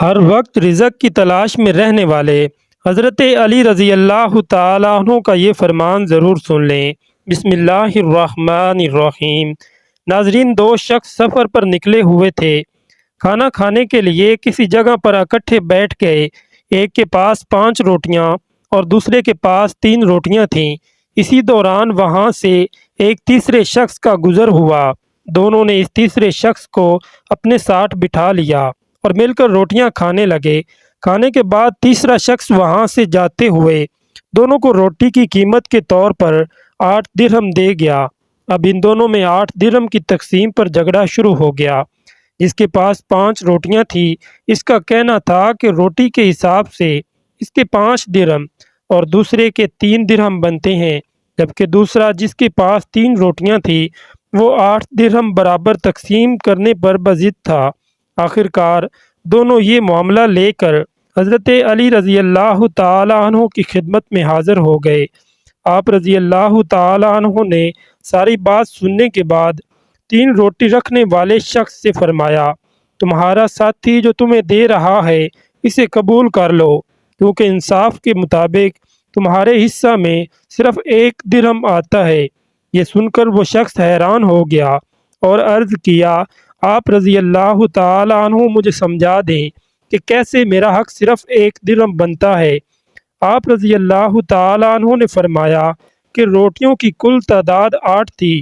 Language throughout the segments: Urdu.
ہر وقت رزق کی تلاش میں رہنے والے حضرت علی رضی اللہ تعالیٰ عنہ کا یہ فرمان ضرور سن لیں۔ بسم اللہ الرحمن الرحیم۔ ناظرین، دو شخص سفر پر نکلے ہوئے تھے۔ کھانا کھانے کے لیے کسی جگہ پر اکٹھے بیٹھ گئے۔ ایک کے پاس 5 روٹیاں اور دوسرے کے پاس 3 روٹیاں تھیں۔ اسی دوران وہاں سے ایک تیسرے شخص کا گزر ہوا۔ دونوں نے اس تیسرے شخص کو اپنے ساتھ بٹھا لیا اور مل کر روٹیاں کھانے لگے۔ کھانے کے بعد تیسرا شخص وہاں سے جاتے ہوئے دونوں کو روٹی کی قیمت کے طور پر 8 درہم دے گیا۔ اب ان دونوں میں 8 درہم کی تقسیم پر جھگڑا شروع ہو گیا۔ جس کے پاس 5 روٹیاں تھیں، اس کا کہنا تھا کہ روٹی کے حساب سے اس کے 5 درہم اور دوسرے کے 3 درہم بنتے ہیں، جبکہ دوسرا جس کے پاس 3 روٹیاں تھیں وہ 8 درہم برابر تقسیم کرنے پر بضد تھا۔ آخر کار دونوں یہ معاملہ لے کر حضرت علی رضی اللہ تعالیٰ عنہ کی خدمت میں حاضر ہو گئے۔ آپ رضی اللہ تعالیٰ عنہ نے ساری بات سننے کے بعد 3 روٹی رکھنے والے شخص سے فرمایا، تمہارا ساتھی جو تمہیں دے رہا ہے اسے قبول کر لو، کیونکہ انصاف کے مطابق تمہارے حصہ میں صرف 1 درہم آتا ہے۔ یہ سن کر وہ شخص حیران ہو گیا اور عرض کیا، آپ رضی اللہ تعالیٰ عنہ مجھے سمجھا دیں کہ کیسے میرا حق صرف 1 درہم بنتا ہے۔ آپ رضی اللہ تعالیٰ عنہ نے فرمایا کہ روٹیوں کی کل تعداد 8 تھی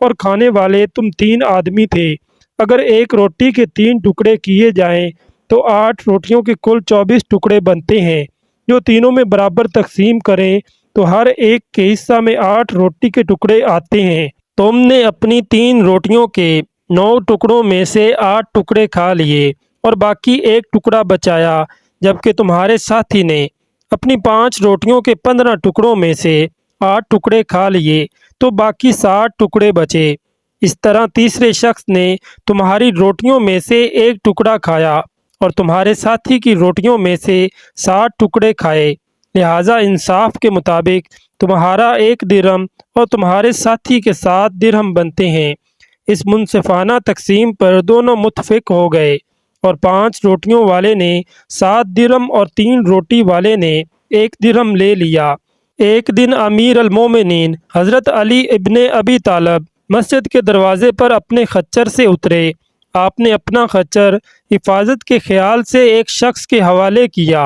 اور کھانے والے تم 3 آدمی تھے۔ اگر ایک روٹی کے 3 ٹکڑے کیے جائیں تو 8 روٹیوں کے کل 24 ٹکڑے بنتے ہیں، جو تینوں میں برابر تقسیم کریں تو ہر ایک کے حصہ میں 8 روٹی کے ٹکڑے آتے ہیں۔ تم نے اپنی 3 روٹیوں کے 9 ٹکڑوں میں سے 8 ٹکڑے کھا لیے اور باقی 1 ٹکڑا بچایا، جبکہ تمہارے ساتھی نے اپنی 5 روٹیوں کے 15 ٹکڑوں میں سے 8 ٹکڑے کھا لیے تو باقی 60 ٹکڑے بچے۔ اس طرح تیسرے شخص نے تمہاری روٹیوں میں سے 1 ٹکڑا کھایا اور تمہارے ساتھی کی روٹیوں میں سے 60 ٹکڑے کھائے، لہٰذا انصاف کے مطابق تمہارا 1 درہم اور تمہارے ساتھی کے 7 درہم بنتے ہیں۔ اس منصفانہ تقسیم پر دونوں متفق ہو گئے اور 5 روٹیوں والے نے 7 درہم اور 3 روٹی والے نے 1 درہم لے لیا۔ ایک دن امیر المومنین حضرت علی ابن ابی طالب مسجد کے دروازے پر اپنے خچر سے اترے۔ آپ نے اپنا خچر حفاظت کے خیال سے ایک شخص کے حوالے کیا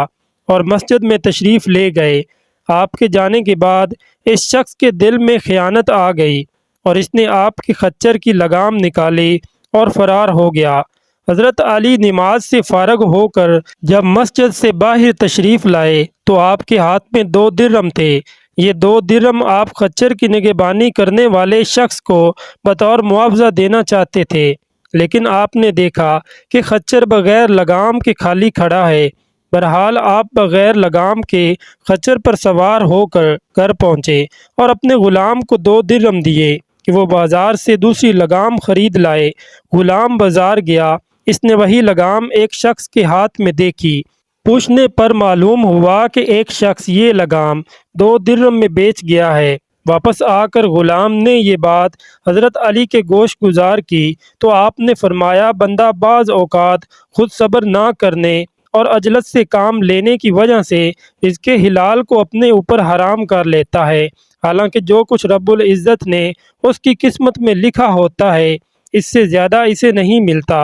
اور مسجد میں تشریف لے گئے۔ آپ کے جانے کے بعد اس شخص کے دل میں خیانت آ گئی اور اس نے آپ کے خچر کی لگام نکالی اور فرار ہو گیا۔ حضرت علی نماز سے فارغ ہو کر جب مسجد سے باہر تشریف لائے تو آپ کے ہاتھ میں 2 درہم تھے۔ یہ 2 درہم آپ خچر کی نگہبانی کرنے والے شخص کو بطور معاوضہ دینا چاہتے تھے، لیکن آپ نے دیکھا کہ خچر بغیر لگام کے خالی کھڑا ہے۔ بہرحال آپ بغیر لگام کے خچر پر سوار ہو کر گھر پہنچے اور اپنے غلام کو 2 درہم دیے کہ وہ بازار سے دوسری لگام خرید لائے۔ غلام بازار گیا، اس نے وہی لگام ایک شخص کے ہاتھ میں دیکھی۔ پوچھنے پر معلوم ہوا کہ ایک شخص یہ لگام 2 درہم میں بیچ گیا ہے۔ واپس آ کر غلام نے یہ بات حضرت علی کے گوش گزار کی تو آپ نے فرمایا، بندہ بعض اوقات خود صبر نہ کرنے اور عجلت سے کام لینے کی وجہ سے اس کے حلال کو اپنے اوپر حرام کر لیتا ہے، حالانکہ جو کچھ رب العزت نے اس کی قسمت میں لکھا ہوتا ہے اس سے زیادہ اسے نہیں ملتا۔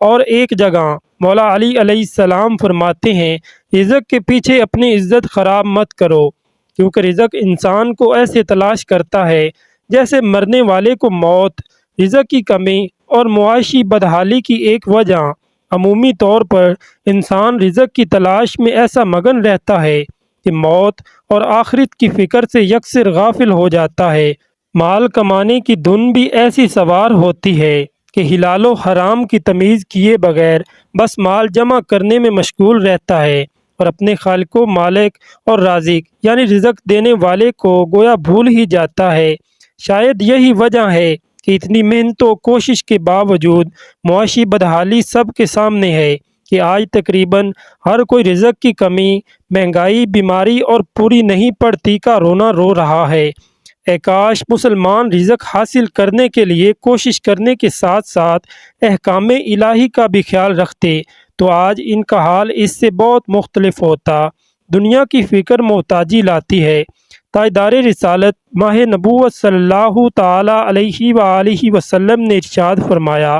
اور ایک جگہ مولا علی علیہ السلام فرماتے ہیں، رزق کے پیچھے اپنی عزت خراب مت کرو، کیونکہ رزق انسان کو ایسے تلاش کرتا ہے جیسے مرنے والے کو موت۔ رزق کی کمی اور معاشی بدحالی کی ایک وجہ عمومی طور پر انسان رزق کی تلاش میں ایسا مگن رہتا ہے کہ موت اور آخرت کی فکر سے یکسر غافل ہو جاتا ہے۔ مال کمانے کی دھن بھی ایسی سوار ہوتی ہے کہ حلال و حرام کی تمیز کیے بغیر بس مال جمع کرنے میں مشغول رہتا ہے اور اپنے خالق و مالک اور رازق یعنی رزق دینے والے کو گویا بھول ہی جاتا ہے۔ شاید یہی وجہ ہے کہ اتنی محنت و کوشش کے باوجود معاشی بدحالی سب کے سامنے ہے کہ آج تقریباً ہر کوئی رزق کی کمی، مہنگائی، بیماری اور پوری نہیں پڑتی کا رونا رو رہا ہے۔ اے کاش مسلمان رزق حاصل کرنے کے لیے کوشش کرنے کے ساتھ ساتھ احکام الہی کا بھی خیال رکھتے تو آج ان کا حال اس سے بہت مختلف ہوتا۔ دنیا کی فکر محتاجی لاتی ہے۔ تاجدار رسالت ماہ نبوت صلی اللہ تعالیٰ علیہ وآلہ وسلم نے ارشاد فرمایا،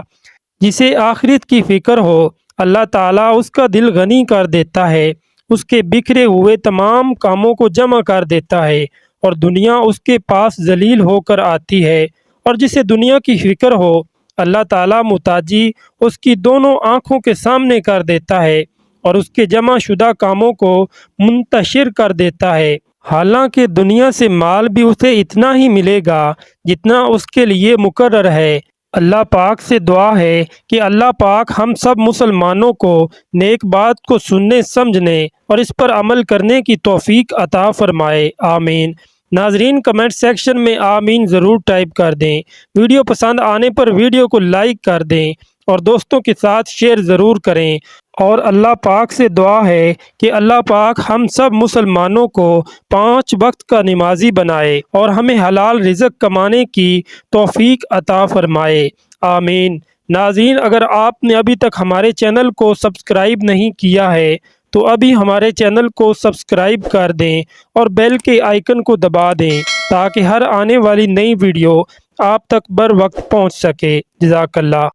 جسے آخرت کی فکر ہو اللہ تعالیٰ اس کا دل غنی کر دیتا ہے، اس کے بکھرے ہوئے تمام کاموں کو جمع کر دیتا ہے اور دنیا اس کے پاس ذلیل ہو کر آتی ہے۔ اور جسے دنیا کی فکر ہو اللہ تعالیٰ محتاجی اس کی دونوں آنکھوں کے سامنے کر دیتا ہے اور اس کے جمع شدہ کاموں کو منتشر کر دیتا ہے، حالانکہ دنیا سے مال بھی اسے اتنا ہی ملے گا جتنا اس کے لیے مقرر ہے۔ اللہ پاک سے دعا ہے کہ اللہ پاک ہم سب مسلمانوں کو نیک بات کو سننے سمجھنے اور اس پر عمل کرنے کی توفیق عطا فرمائے، آمین۔ ناظرین کمنٹ سیکشن میں آمین ضرور ٹائپ کر دیں۔ ویڈیو پسند آنے پر ویڈیو کو لائک کر دیں اور دوستوں کے ساتھ شیئر ضرور کریں، اور اللہ پاک سے دعا ہے کہ اللہ پاک ہم سب مسلمانوں کو 5 وقت کا نمازی بنائے اور ہمیں حلال رزق کمانے کی توفیق عطا فرمائے، آمین۔ ناظرین اگر آپ نے ابھی تک ہمارے چینل کو سبسکرائب نہیں کیا ہے تو ابھی ہمارے چینل کو سبسکرائب کر دیں اور بیل کے آئیکن کو دبا دیں تاکہ ہر آنے والی نئی ویڈیو آپ تک بر وقت پہنچ سکے۔ جزاک اللہ۔